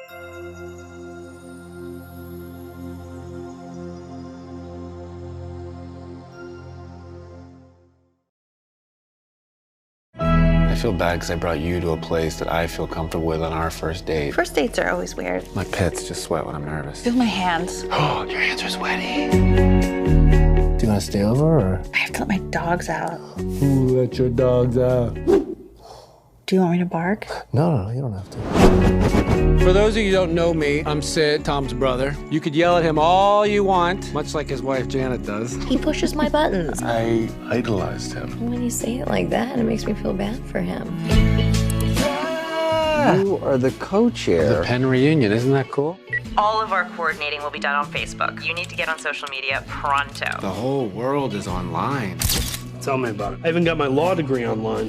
I feel bad because I brought you to a place that I feel comfortable with on our first date. First dates are always weird. My pits just sweat when I'm nervous. Feel my hands. Oh, your hands are sweaty. Do you want to stay over, or? I have to let my dogs out. Ooh, let your dogs out. Do you want me to bark? No, you don't have to. For those of you who don't know me, I'm Sid, Tom's brother. You could yell at him all you want, much like his wife Janet does. He pushes my buttons. I idolized him. When you say it like that, it makes me feel bad for him. You are the co-chair. The Penn reunion, isn't that cool? All of our coordinating will be done on Facebook. You need to get on social media pronto. The whole world is online. Tell me about it. I even got my law degree online.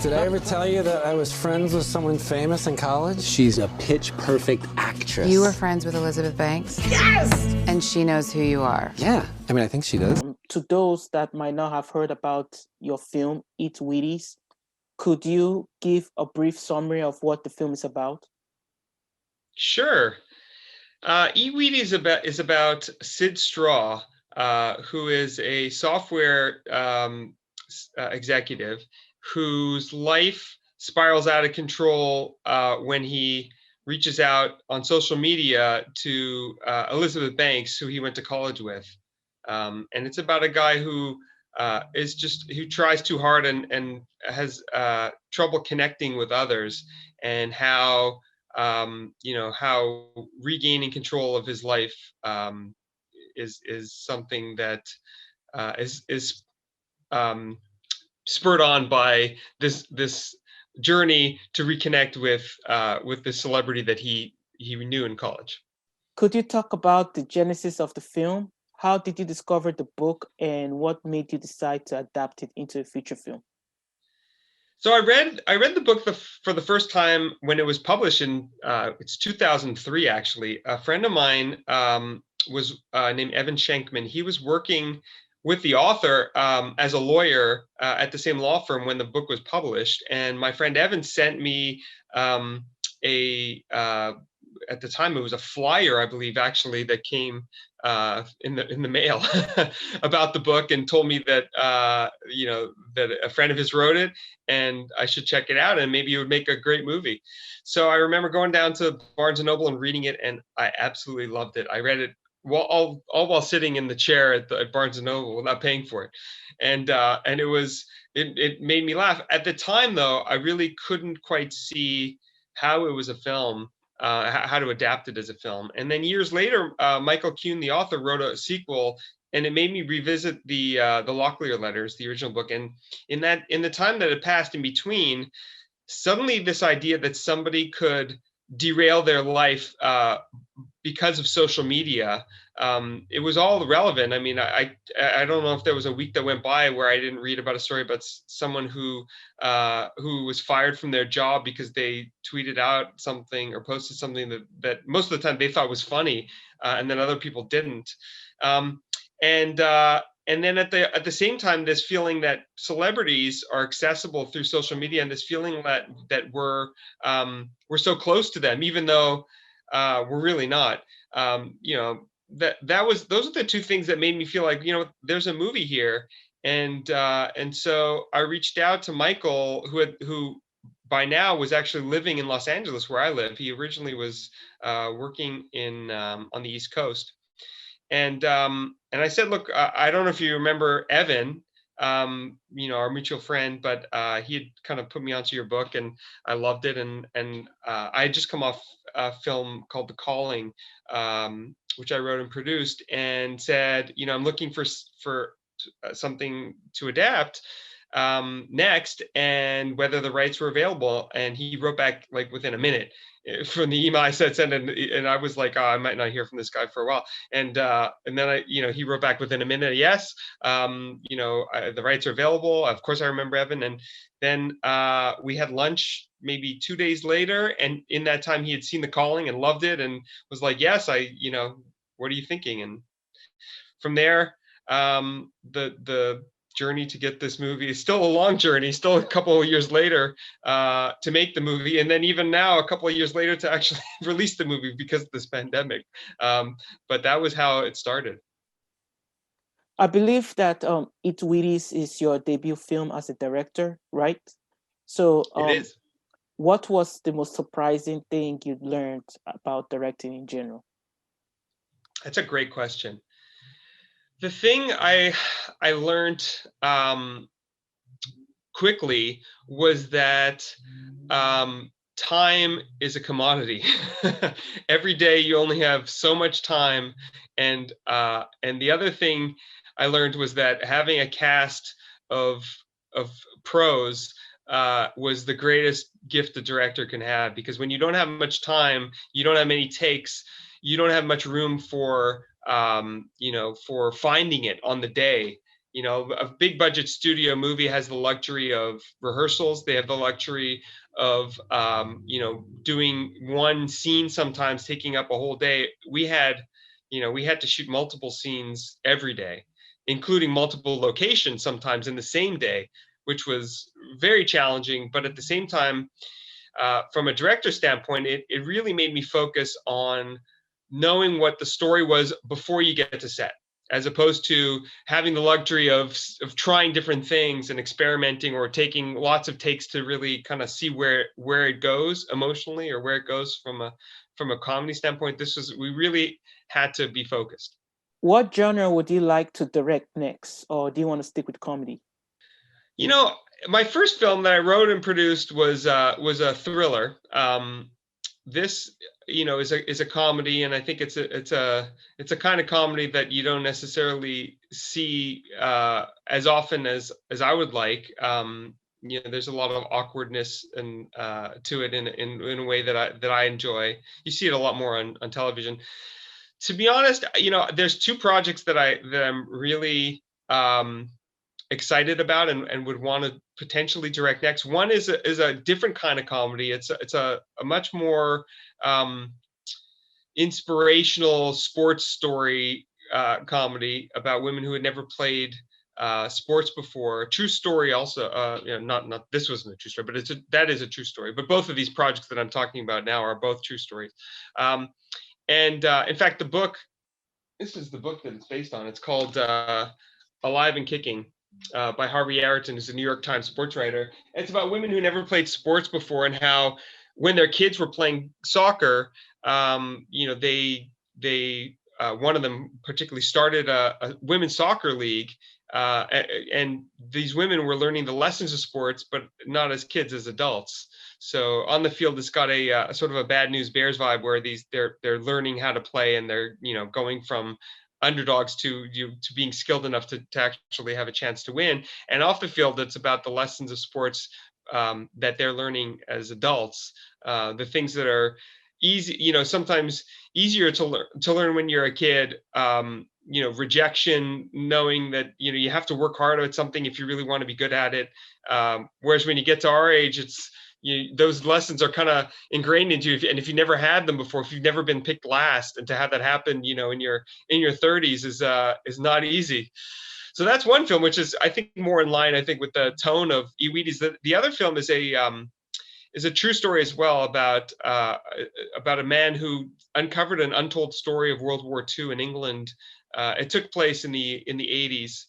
Did I ever tell you that I was friends with someone famous in college? She's a pitch-perfect actress. You were friends with Elizabeth Banks? Yes! And she knows who you are? Yeah, I mean, I think she does. To those that might not have heard about your film, Eat Wheaties, could you give a brief summary of what the film is about? Sure. Eat Wheaties is about Sid Straw, who is a software executive whose life spirals out of control when he reaches out on social media to Elizabeth Banks, who he went to college with. And it's about a guy who who tries too hard and has trouble connecting with others, and how how regaining control of his life is something that is spurred on by this journey to reconnect with the celebrity that he knew in college. Could you talk about the genesis of the film? How did you discover the book, and what made you decide to adapt it into a feature film? So I read the book for the first time when it was published in it's 2003 actually. A friend of mine was named Evan Schenkman. He was working with the author as a lawyer at the same law firm when the book was published, and my friend Evan sent me at the time it was a flyer, I believe, actually, that came in the mail about the book, and told me that that a friend of his wrote it and I should check it out and maybe it would make a great movie. So I remember going down to Barnes and Noble and reading it, and I absolutely loved it. I read it all while sitting in the chair at Barnes and Noble without paying for it, and it made me laugh. At the time, though, I really couldn't quite see how it was a film. How to adapt it as a film. And then years later, Michael Kuhn, the author, wrote a sequel, and it made me revisit the Locklear letters, the original book. And in the time that had passed in between, suddenly this idea that somebody could derail their life because of social media, it was all relevant. I mean, I don't know if there was a week that went by where I didn't read about a story about someone who was fired from their job because they tweeted out something or posted something that most of the time they thought was funny, and then other people didn't. And then at the same time, this feeling that celebrities are accessible through social media, and this feeling that we're so close to them, even though we're really not. Those are the two things that made me feel like, there's a movie here. And so I reached out to Michael, who by now was actually living in Los Angeles, where I live. He originally was working on the East Coast. And I said, look, I don't know if you remember Evan, our mutual friend, but he had kind of put me onto your book, and I loved it. And I had just come off a film called The Calling, which I wrote and produced, and said, I'm looking for something to adapt next, and whether the rights were available. And he wrote back like within a minute from the email I sent, and I was like, I might not hear from this guy for a while. And then he wrote back within a minute, yes, the rights are available. Of course, I remember Evan. And then we had lunch maybe 2 days later, and in that time he had seen The Calling and loved it, and was like, yes, what are you thinking? And from there, the journey to get this movie. It's still a long journey, still a couple of years later to make the movie. And then even now, a couple of years later to actually release the movie because of this pandemic. But that was how it started. I believe that Eat Wheaties is your debut film as a director, right? So It is. what was the most surprising thing you learned about directing in general? That's a great question. The thing I learned quickly was that time is a commodity. Every day you only have so much time, and the other thing I learned was that having a cast of pros was the greatest gift a director can have, because when you don't have much time, you don't have many takes, you don't have much room for for finding it on the day. A big budget studio movie has the luxury of rehearsals. They have the luxury of doing one scene, sometimes taking up a whole day. We had to shoot multiple scenes every day, including multiple locations sometimes in the same day, which was very challenging. But at the same time, from a director standpoint, it really made me focus on knowing what the story was before you get to set, as opposed to having the luxury of trying different things and experimenting or taking lots of takes to really kind of see where it goes emotionally, or where it goes from a comedy standpoint. We really had to be focused. What genre would you like to direct next, or do you want to stick with comedy? My first film that I wrote and produced was a thriller. This is a comedy, and I think it's a kind of comedy that you don't necessarily see as often as I would like. There's a lot of awkwardness and to it in a way that I enjoy. You see it a lot more on television. To be honest, there's two projects that I'm really excited about and would want to potentially direct next. One is a different kind of comedy. It's a much more inspirational sports story comedy about women who had never played sports before. A true story also. Not this wasn't a true story, but that is a true story. But both of these projects that I'm talking about now are both true stories. In fact, this is the book that it's based on. It's called Alive and Kicking, by Harvey Arrington, who's a New York Times sports writer. It's about women who never played sports before, and how when their kids were playing soccer, they one of them particularly started a women's soccer league, and these women were learning the lessons of sports, but not as kids, as adults. So on the field, it's got a sort of a Bad News Bears vibe, where they're learning how to play, and they're going from underdogs to being skilled enough to actually have a chance to win. And off the field, it's about the lessons of sports that they're learning as adults, the things that are easy, sometimes easier to learn when you're a kid. Rejection, knowing that you have to work hard at something if you really want to be good at it. Whereas when you get to our age, those lessons are kind of ingrained into you. And if you never had them before, if you've never been picked last, and to have that happen, in your 30s is not easy. So that's one film, which is, I think, more in line, with the tone of Eat Wheaties. The other film is a true story as well, about a man who uncovered an untold story of World War II in England. It took place in the 80s.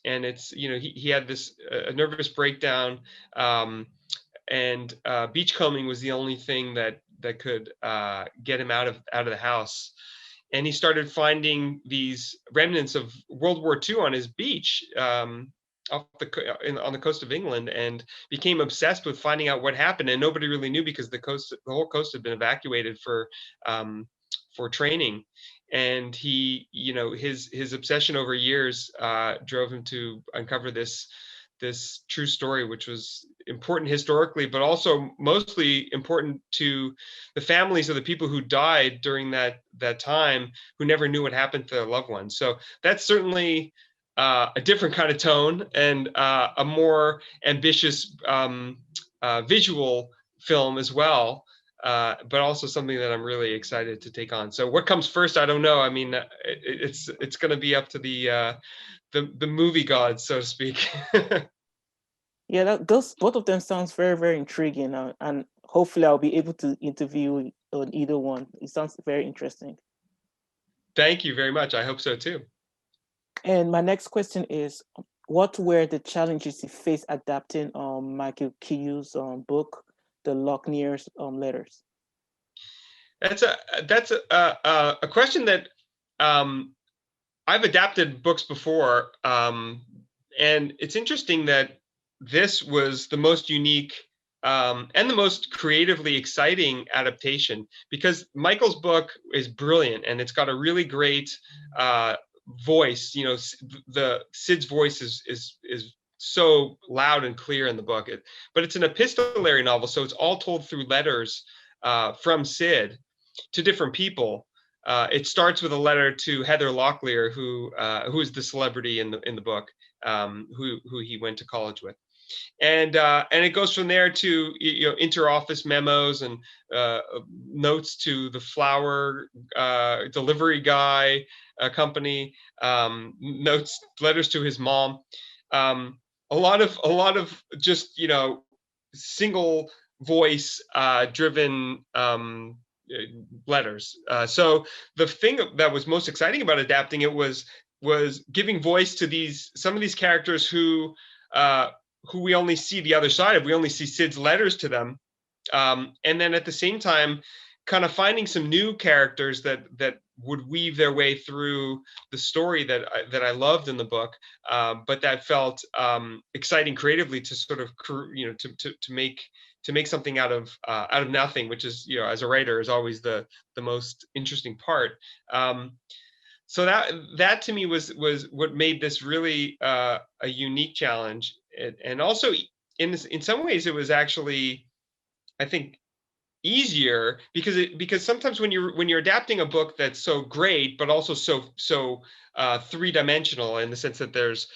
And it's, he had this a nervous breakdown, and beachcombing was the only thing that could get him out of the house. And he started finding these remnants of World War II on his beach, on the coast of England, and became obsessed with finding out what happened. And nobody really knew, because the whole coast had been evacuated for training. And he, his obsession over years drove him to uncover this true story, which was important historically, but also mostly important to the families of the people who died during that time, who never knew what happened to their loved ones. So that's certainly a different kind of tone, and a more ambitious visual film as well. But also something that I'm really excited to take on. So what comes first, I don't know. I mean, it's going to be up to the the movie gods, so to speak. Yeah, those both of them sounds very, very intriguing, and hopefully I'll be able to interview on either one. It sounds very interesting. Thank you very much. I hope so too. And my next question is, what were the challenges you faced adapting Michael Kiyu's book, The Lochner's Letters? That's a question that I've adapted books before, and it's interesting that this was the most unique and the most creatively exciting adaptation, because Michael's book is brilliant and it's got a really great voice. You know, the Sid's voice is so loud and clear in the book. But it's an epistolary novel, so it's all told through letters from Sid to different people. It starts with a letter to Heather Locklear, who is the celebrity in the book, who he went to college with, and it goes from there to inter-office memos and notes to the flower delivery guy company, letters to his mom, a lot of just single voice driven letters. So the thing that was most exciting about adapting it was giving voice to some of these characters who we only see the other side of. We only see Sid's letters to them, and then at the same time kind of finding some new characters that would weave their way through the story that I loved in the book, but that felt exciting creatively to sort of to make something out of nothing, which is, as a writer, is always the most interesting part. So that to me was what made this really a unique challenge, and also in some ways it was actually, I think, easier because sometimes when you're adapting a book that's so great but also so three-dimensional, in the sense that there's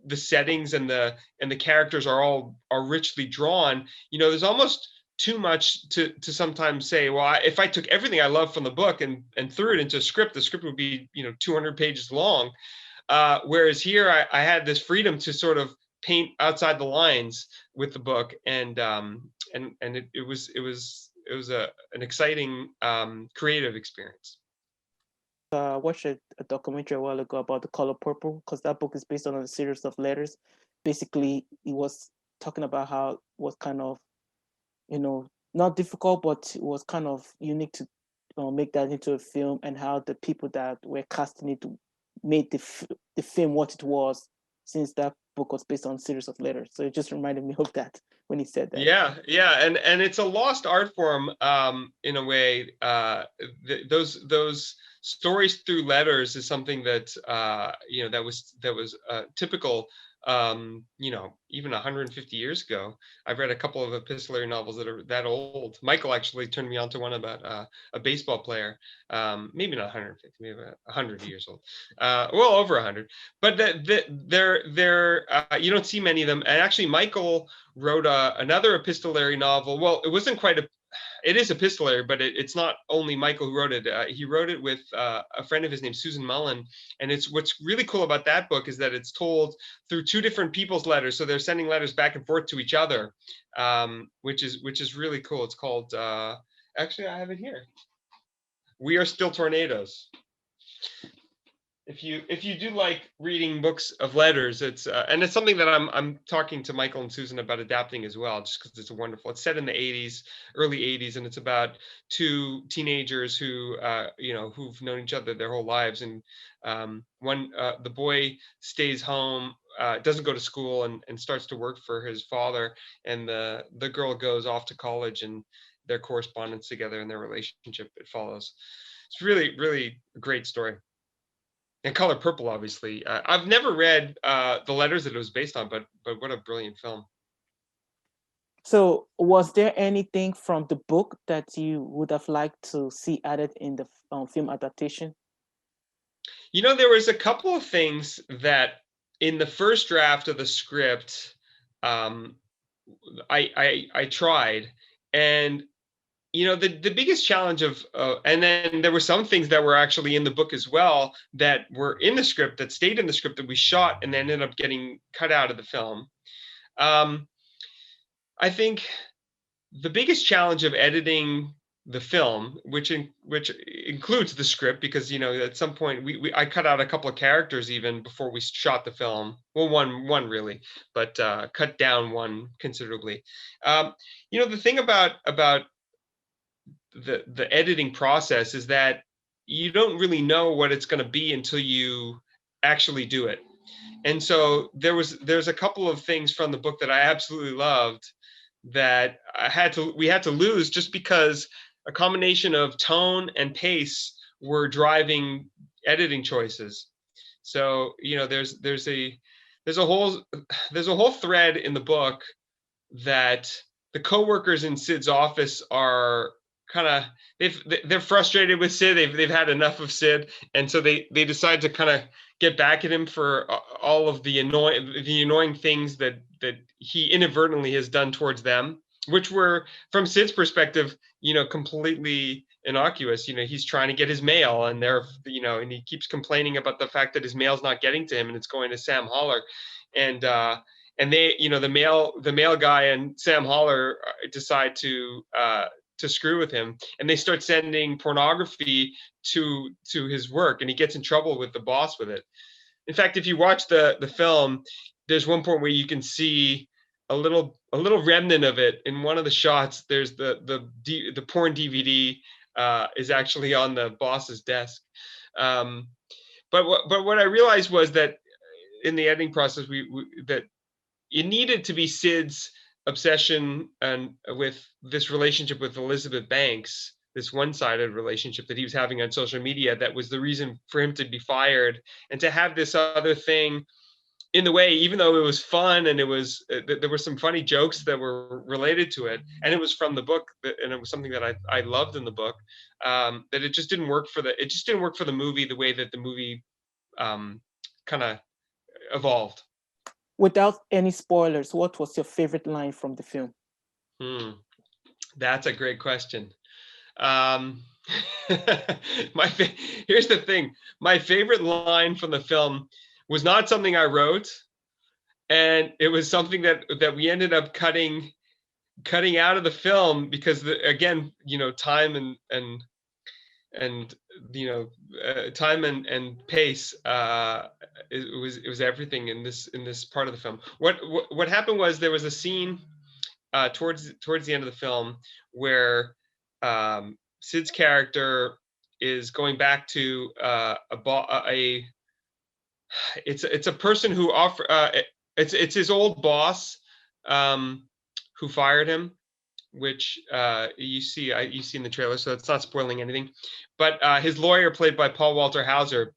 the settings and the characters are richly drawn, there's almost too much to sometimes say, well, if I took everything I love from the book and threw it into a script, the script would be 200 pages long, whereas here I had this freedom to sort of paint outside the lines with the book, and it was an exciting creative experience. I watched a documentary a while ago about The Color Purple, because that book is based on a series of letters. Basically, it was talking about how it was kind of, not difficult, but it was kind of unique to make that into a film, and how the people that were casting it made the film what it was, since that book was based on a series of letters. So it just reminded me of that when he said that. Yeah, and it's a lost art form in a way. Those stories through letters is something that that was typical. Even 150 years ago. I've read a couple of epistolary novels that are that old. Michael actually turned me on to one about a baseball player, maybe not 150, maybe about 100 years old, well over 100. But they're you don't see many of them. And actually, Michael wrote another epistolary novel. Well, it wasn't quite it is epistolary, but it's not only Michael who wrote it. He wrote it with a friend of his named Susan Mullen. And what's really cool about that book is that it's told through two different people's letters. So they're sending letters back and forth to each other, which is really cool. It's called, actually, I have it here. We Are Still Tornadoes. If you do like reading books of letters, it's and it's something that I'm talking to Michael and Susan about adapting as well, just because it's wonderful. It's set in the early 80s, and it's about two teenagers who who've known each other their whole lives, and the boy stays home, doesn't go to school, and starts to work for his father, and the girl goes off to college, and their correspondence together and their relationship, it follows. It's really, really a great story. And Color Purple, obviously. I've never read the letters that it was based on, but what a brilliant film. So was there anything from the book that you would have liked to see added in the film adaptation? There was a couple of things that in the first draft of the script, I tried, and the biggest challenge of, and then there were some things that were actually in the book as well that were in the script, that stayed in the script, that we shot and then ended up getting cut out of the film. I think the biggest challenge of editing the film, which includes the script, because at some point I cut out a couple of characters even before we shot the film. Well, one really, but cut down one considerably. The thing about the editing process is that you don't really know what it's going to be until you actually do it. And so there's a couple of things from the book that I absolutely loved that we had to lose just because a combination of tone and pace were driving editing choices. So there's a whole thread in the book that the coworkers in Sid's office are kind of they're frustrated with Sid. They've had enough of Sid, and so they decide to kind of get back at him for all of the annoying things that he inadvertently has done towards them, which were, from Sid's perspective, completely innocuous. He's trying to get his mail, and and he keeps complaining about the fact that his mail's not getting to him, and it's going to Sam Holler, and they, the mail guy and Sam Holler decide to screw with him, and they start sending pornography to his work, and he gets in trouble with the boss with it. In fact, if you watch the film, there's one point where you can see a little remnant of it in one of the shots. There's the porn DVD is actually on the boss's desk. But what I realized was that in the editing process, that it needed to be Sid's obsession and with this relationship with Elizabeth Banks, this one-sided relationship that he was having on social media, that was the reason for him to be fired, and to have this other thing in the way, even though it was fun and there were some funny jokes that were related to it, and it was from the book, and it was something that I loved in the book, that it just didn't work for the movie the way that the movie kind of evolved. Without any spoilers, what was your favorite line from the film? That's a great question. Here's the thing. My favorite line from the film was not something I wrote, and it was something that we ended up cutting out of the film because again, time and time and pace. It was everything in this part of the film. What happened was there was a scene towards the end of the film where Sid's character is going back to it's a person who it's his old boss who fired him, which you see in the trailer, so it's not spoiling anything. But his lawyer, played by Paul Walterhauser,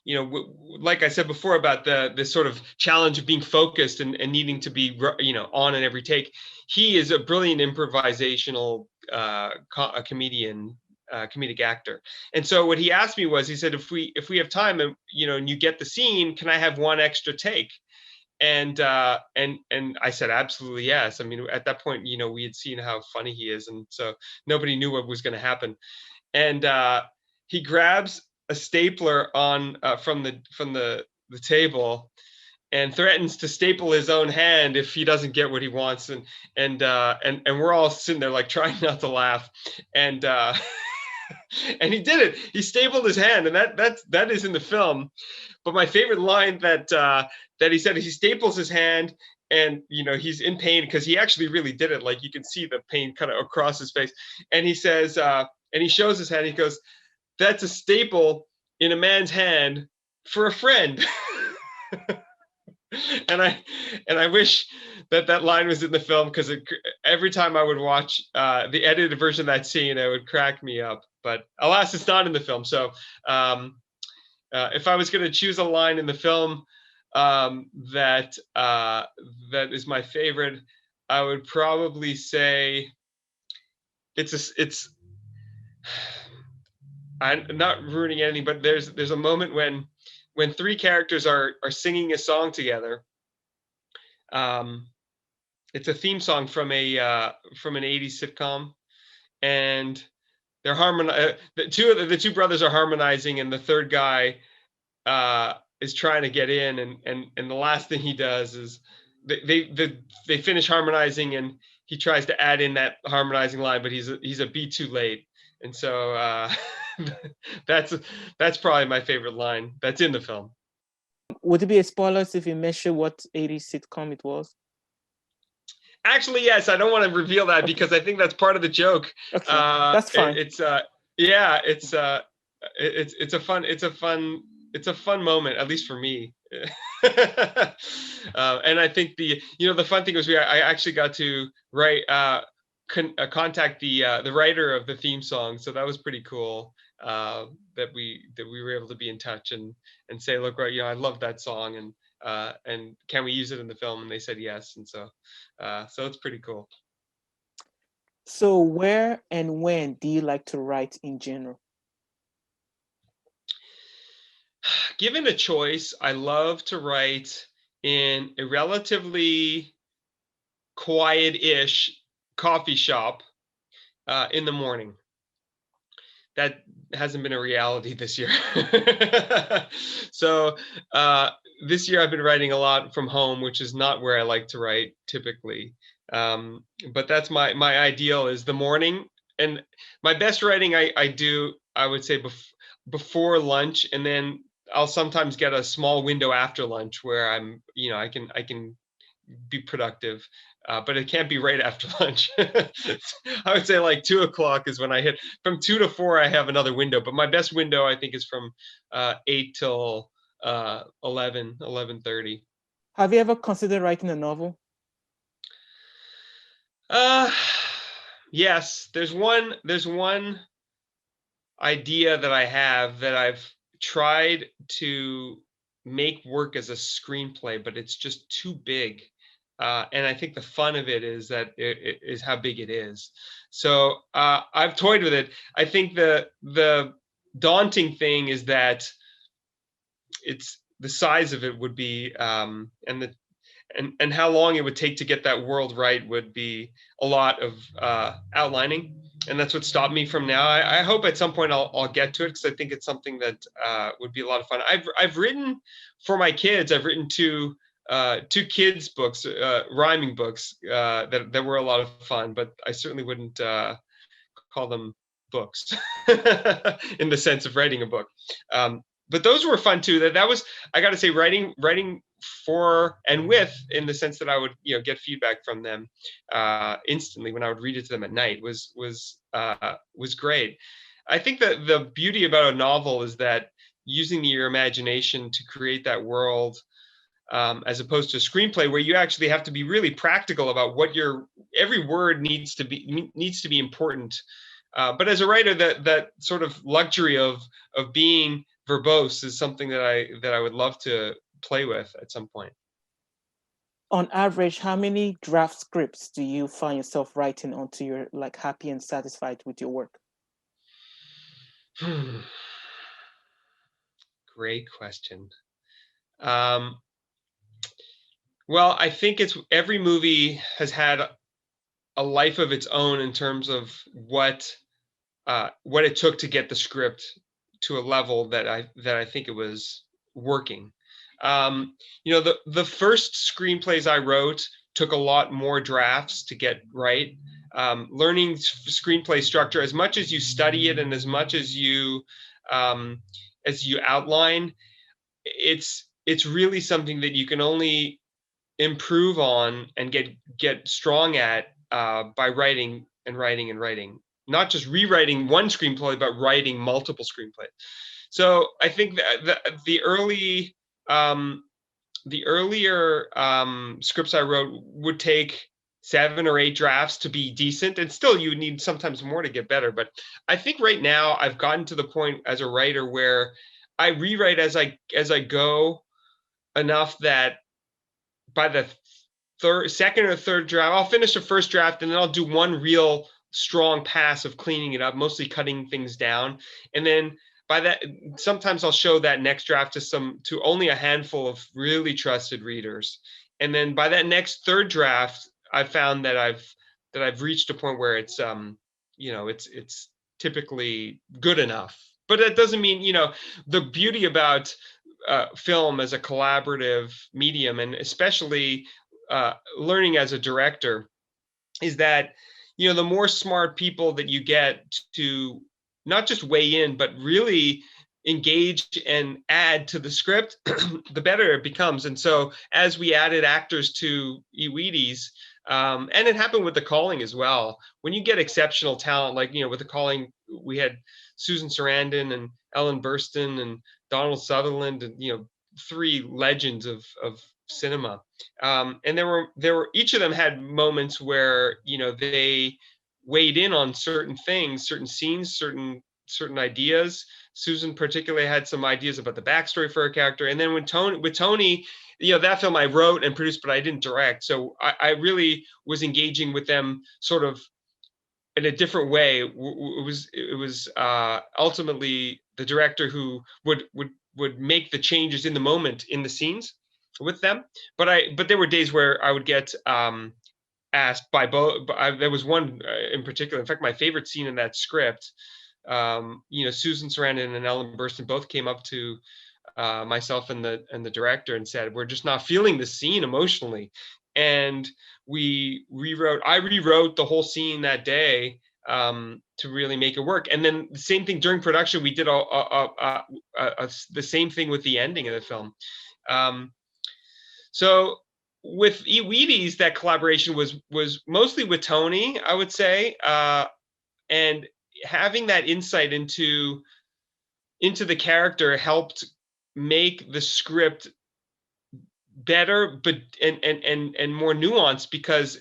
like I said before about this sort of challenge of being focused and needing to be on in every take. He is a brilliant improvisational comedic actor, and so what he asked me was, he said, if we have time and and you get the scene, can I have one extra take? And I said absolutely yes. I mean, at that point, we had seen how funny he is, and so nobody knew what was going to happen. And he grabs a stapler from the table and threatens to staple his own hand if he doesn't get what he wants. And we're all sitting there like trying not to laugh. And and he did it. He stapled his hand, and that is in the film. But my favorite line that he said, he staples his hand, and he's in pain because he actually really did it. Like, you can see the pain kind of across his face. And he says, and he shows his hand. He goes, "That's a staple in a man's hand for a friend." And I wish that line was in the film, because every time I would watch the edited version of that scene, it would crack me up. But alas, it's not in the film. So if I was going to choose a line in the film that is my favorite, I would probably say it's. I'm not ruining anything, but there's a moment when three characters are singing a song together. It's a theme song from an 80s sitcom, and they're the two brothers are harmonizing, and the third guy is trying to get in, and the last thing he does is they finish harmonizing, and he tries to add in that harmonizing line, but he's a beat too late, and so that's probably my favorite line that's in the film. Would it be a spoiler if you mention what 80s sitcom it was? Actually, yes. I don't want to reveal that because I think that's part of the joke. Okay, that's fine. It's a fun moment, at least for me. And I think the fun thing was I actually got to write contact the writer of the theme song, so that was pretty cool. That we were able to be in touch and say, look, right, I love that song, and can we use it in the film? And they said yes, and so it's pretty cool. So where and when do you like to write in general? Given a choice, I love to write in a relatively quiet-ish coffee shop in the morning. That hasn't been a reality this year. So this year I've been writing a lot from home, which is not where I like to write typically. But that's my ideal is the morning. And my best writing I would say before lunch, and then I'll sometimes get a small window after lunch where I can be productive. But it can't be right after lunch. I would say like 2:00 is when I hit. From 2 to 4, I have another window. But my best window, I think, is from 8 till 11:30. Have you ever considered writing a novel? Yes. There's one idea that I have that I've tried to make work as a screenplay, but it's just too big. And I think the fun of it is that it is how big it is. So I've toyed with it. I think the daunting thing is that it's the size of it would be, and how long it would take to get that world right would be a lot of outlining. And that's what stopped me from now. I hope at some point I'll get to it, because I think it's something that would be a lot of fun. I've written for my kids. I've written two kids books, rhyming books that were a lot of fun, but I certainly wouldn't call them books in the sense of writing a book. But those were fun too. That was, I got to say, writing for and with, in the sense that I would get feedback from them instantly when I would read it to them at night was great. I think that the beauty about a novel is that using your imagination to create that world, as opposed to a screenplay where you actually have to be really practical about what every word needs to be important. But as a writer, that sort of luxury of being verbose is something that I would love to play with at some point. On average, how many draft scripts do you find yourself writing until you're like happy and satisfied with your work? Great question. Well, I think every movie has had a life of its own in terms of what it took to get the script to a level that I think it was working. The first screenplays I wrote took a lot more drafts to get right. Learning screenplay structure, as much as you study it and as much as you outline, it's really something that you can only improve on and get strong at by writing and writing and writing. Not just rewriting one screenplay, but writing multiple screenplays. So I think that the earlier scripts I wrote would take 7 or 8 drafts to be decent, and still you need sometimes more to get better. But I think right now I've gotten to the point as a writer where I rewrite as I go enough that by the second or third draft, I'll finish the first draft, and then I'll do one real strong pass of cleaning it up, mostly cutting things down. And then by that, sometimes I'll show that next draft to only a handful of really trusted readers. And then by that next third draft, I've found that I've reached a point where it's it's typically good enough. But that doesn't mean, the beauty about film as a collaborative medium, and especially learning as a director, is that the more smart people that you get to not just weigh in, but really engage and add to the script, the better it becomes. And so as we added actors to Eat Wheaties, and it happened with The Calling as well, when you get exceptional talent, like with The Calling, we had Susan Sarandon and Ellen Burstyn and Donald Sutherland, and three legends of cinema. And there were each of them had moments where they weighed in on certain things, certain scenes, certain ideas. Susan particularly had some ideas about the backstory for her character. And then with Tony, that film I wrote and produced, but I didn't direct. So I really was engaging with them sort of in a different way. It was ultimately the director who would make the changes in the moment in the scenes with them. But there were days where I would get asked by both. There was one in particular. In fact, my favorite scene in that script, Susan Sarandon and Ellen Burstyn both came up to myself and the director and said, "We're just not feeling the scene emotionally." And I rewrote the whole scene that day to really make it work. And then the same thing during production, we did the same thing with the ending of the film. So with Eat Wheaties, that collaboration was mostly with Tony, I would say, and having that insight into the character helped make the script better, but and more nuanced, because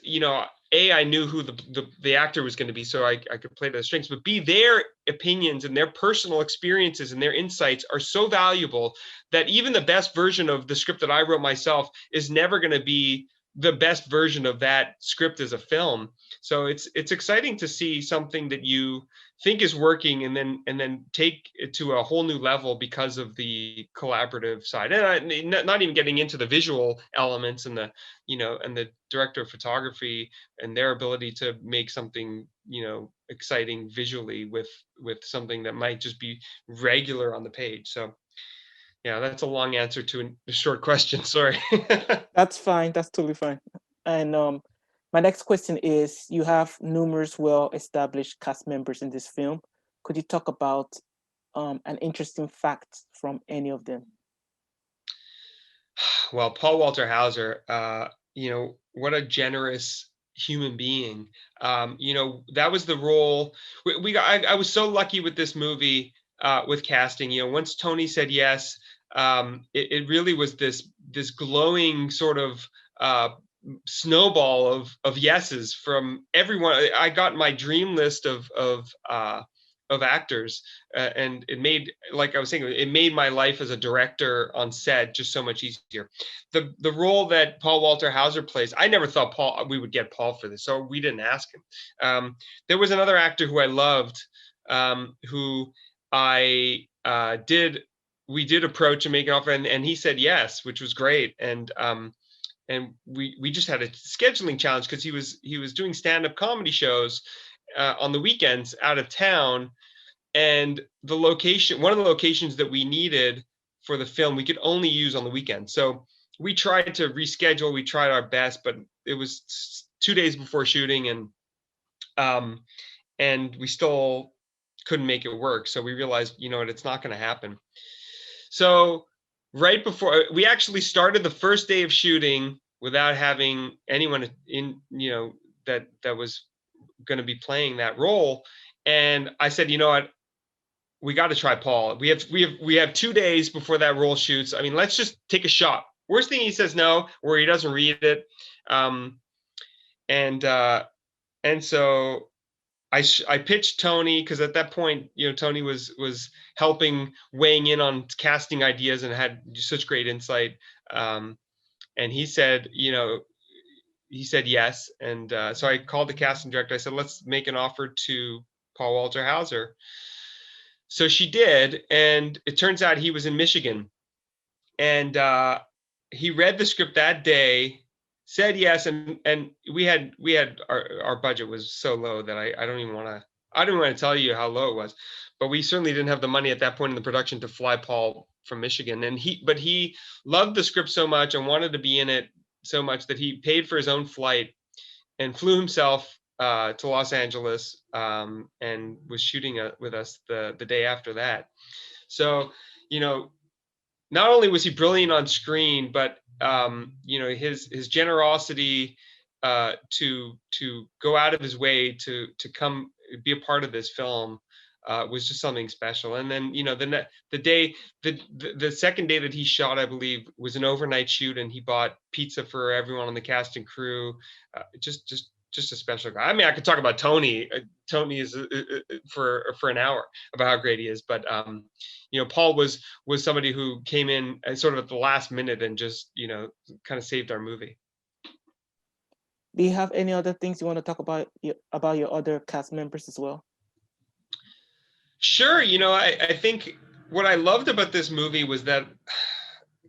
I knew who the actor was going to be, so I could play to their strengths. But B, their opinions and their personal experiences and their insights are so valuable that even the best version of the script that I wrote myself is never going to be the best version of that script as a film. So it's exciting to see something that you think is working and then take it to a whole new level because of the collaborative side, and not even getting into the visual elements and the and the director of photography and their ability to make something exciting visually with something that might just be regular on the page. So yeah, that's a long answer to a short question. Sorry. That's fine. That's totally fine. And my next question is, you have numerous well-established cast members in this film. Could you talk about an interesting fact from any of them? Well, Paul Walterhauser, what a generous human being. That was the role. I was so lucky with this movie, with casting. Once Tony said yes, it really was this glowing sort of snowball of yeses from everyone. I got my dream list of actors, and it made, like I was saying, it made my life as a director on set just so much easier. The role that Paul Walterhauser plays, I never thought we would get Paul for this, so we didn't ask him. There was another actor who I loved, who we did approach and make an offer, and he said yes, which was great. And we just had a scheduling challenge because he was doing stand-up comedy shows on the weekends out of town, and one of the locations that we needed for the film, we could only use on the weekend. So we tried to reschedule. We tried our best, but it was 2 days before shooting, and we still couldn't make it work. So we realized, it's not going to happen. So right before, we actually started the first day of shooting without having anyone in, that was going to be playing that role. And I said, what, we got to try Paul. We have 2 days before that role shoots. I mean, let's just take a shot. Worst thing, he says no, or he doesn't read it. And so I pitched Tony, because at that point, Tony was helping, weighing in on casting ideas and had such great insight. And he said yes. And so I called the casting director. I said, let's make an offer to Paul Walterhauser. So she did. And it turns out he was in Michigan. And he read the script that day, said yes, and we had our budget was so low that I don't even want to I don't want to tell you how low it was, but we certainly didn't have the money at that point in the production to fly Paul from Michigan. And he loved the script so much and wanted to be in it so much that he paid for his own flight and flew himself to Los Angeles, and was shooting with us the day after that. So, not only was he brilliant on screen, but his generosity to go out of his way to come be a part of this film was just something special. And then the second day that he shot, I believe, was an overnight shoot, and he bought pizza for everyone on the cast and crew. Just a special guy. I mean, I could talk about Tony. Tony is for an hour about how great he is, but Paul was somebody who came in sort of at the last minute and just kind of saved our movie. Do you have any other things you want to talk about your other cast members as well? Sure. I think what I loved about this movie was that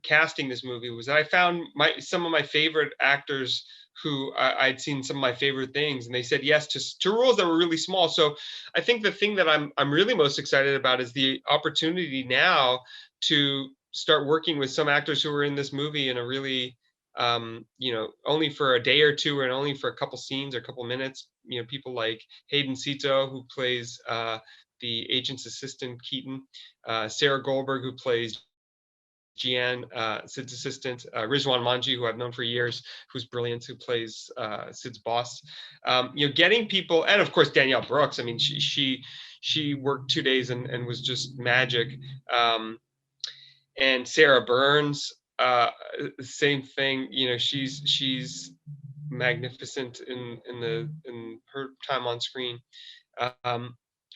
casting this movie was that I found some of my favorite actors who I'd seen some of my favorite things, and they said yes to roles that were really small. So I think the thing that I'm really most excited about is the opportunity now to start working with some actors who were in this movie in a really only for a day or two and only for a couple scenes or a couple minutes. People like Hayden Sito, who plays the agent's assistant Keaton, Sarah Goldberg, who plays Jian, Sid's assistant, Rizwan Manji, who I've known for years, who's brilliant, who plays Sid's boss. Getting people, and of course Danielle Brooks. I mean, she worked 2 days and was just magic. And Sarah Burns, same thing. She's magnificent in her time on screen.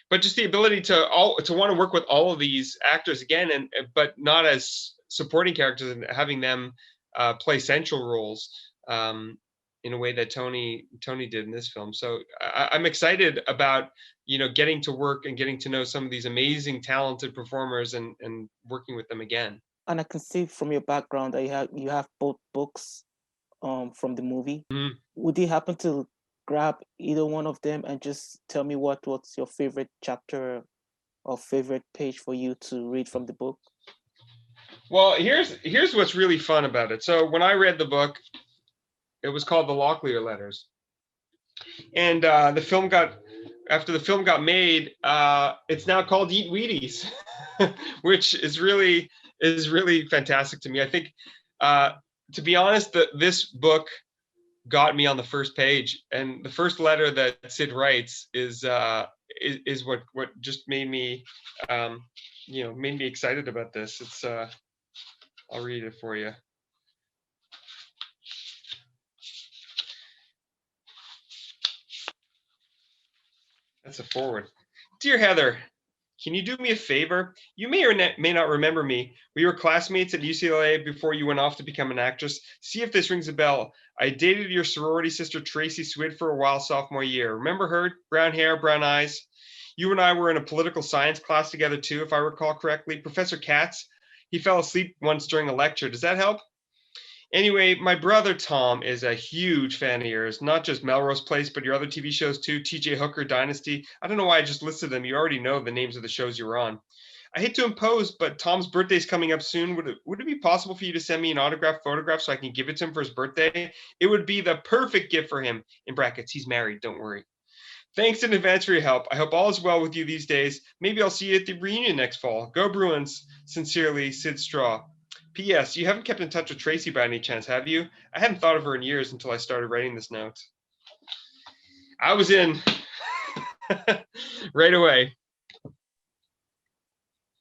But just the ability to want to work with all of these actors again, but not as supporting characters, and having them play central roles in a way that Tony did in this film. So I'm excited about getting to work and getting to know some of these amazing, talented performers and working with them again. And I can see from your background that you have both books from the movie. Mm-hmm. Would you happen to grab either one of them and just tell me what's your favorite chapter or favorite page for you to read from the book? Well, here's what's really fun about it. So when I read the book, it was called The Locklear Letters, and after the film got made, it's now called Eat Wheaties, which is really fantastic to me. I think, to be honest, this book got me on the first page, and the first letter that Sid writes is what just made me excited about this. It's I'll read it for you. That's a forward. Dear Heather, can you do me a favor? You may or may not remember me. We were classmates at UCLA before you went off to become an actress. See if this rings a bell. I dated your sorority sister, Tracy Swid, for a while sophomore year. Remember her? Brown hair, brown eyes. You and I were in a political science class together too, if I recall correctly. Professor Katz, he fell asleep once during a lecture. Does that help? Anyway, my brother Tom is a huge fan of yours, not just Melrose Place, but your other TV shows too, TJ Hooker, Dynasty. I don't know why I just listed them. You already know the names of the shows you were on. I hate to impose, but Tom's birthday's coming up soon. Would it be possible for you to send me an autographed photograph so I can give it to him for his birthday? It would be the perfect gift for him. In brackets, he's married, don't worry. Thanks in advance for your help. I hope all is well with you these days. Maybe I'll see you at the reunion next fall. Go Bruins. Sincerely, Sid Straw. P.S. You haven't kept in touch with Tracy by any chance, have you? I hadn't thought of her in years until I started writing this note. I was in right away.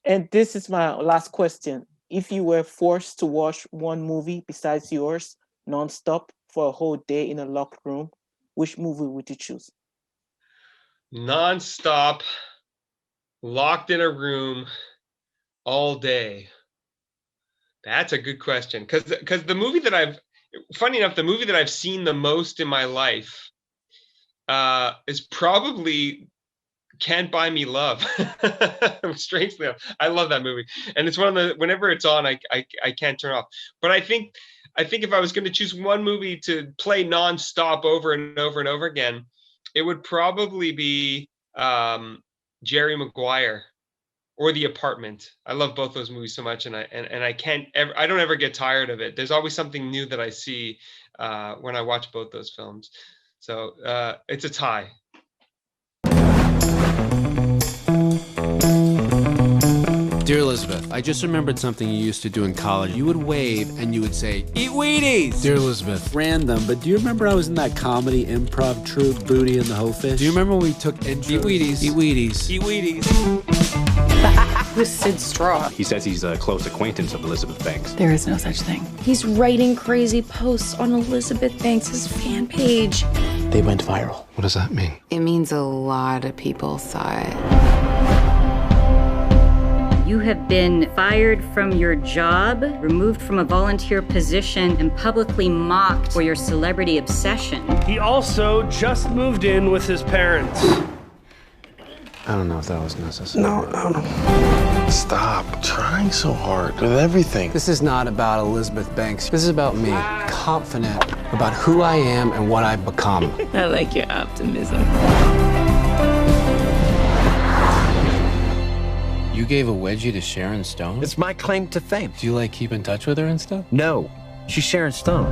And this is my last question. If you were forced to watch one movie besides yours, nonstop, for a whole day in a locked room, which movie would you choose? Nonstop, locked in a room all day. That's a good question. Because the movie that the movie that I've seen the most in my life is probably Can't Buy Me Love. Strangely enough, I love that movie. And it's one of the, whenever it's on, I can't turn off. But I think if I was going to choose one movie to play nonstop over and over and over again, it would probably be Jerry Maguire or The Apartment. I love both those movies so much, and I don't ever get tired of it. There's always something new that I see when I watch both those films. So it's a tie. Dear Elizabeth, I just remembered something you used to do in college. You would wave and you would say, "Eat Wheaties!" Dear Elizabeth, random, but do you remember I was in that comedy improv troupe, Booty and the Hoe Fish? Do you remember when we took intros? Eat Wheaties. Eat Wheaties. Eat Wheaties. Who's Sid Straw? He says he's a close acquaintance of Elizabeth Banks. There is no such thing. He's writing crazy posts on Elizabeth Banks' fan page. They went viral. What does that mean? It means a lot of people saw it. You have been fired from your job, removed from a volunteer position, and publicly mocked for your celebrity obsession. He also just moved in with his parents. I don't know if that was necessary. No. Stop trying so hard with everything. This is not about Elizabeth Banks. This is about me, confident about who I am and what I've become. I like your optimism. You gave a wedgie to Sharon Stone? It's my claim to fame. Do you, like, keep in touch with her and stuff? No, she's Sharon Stone.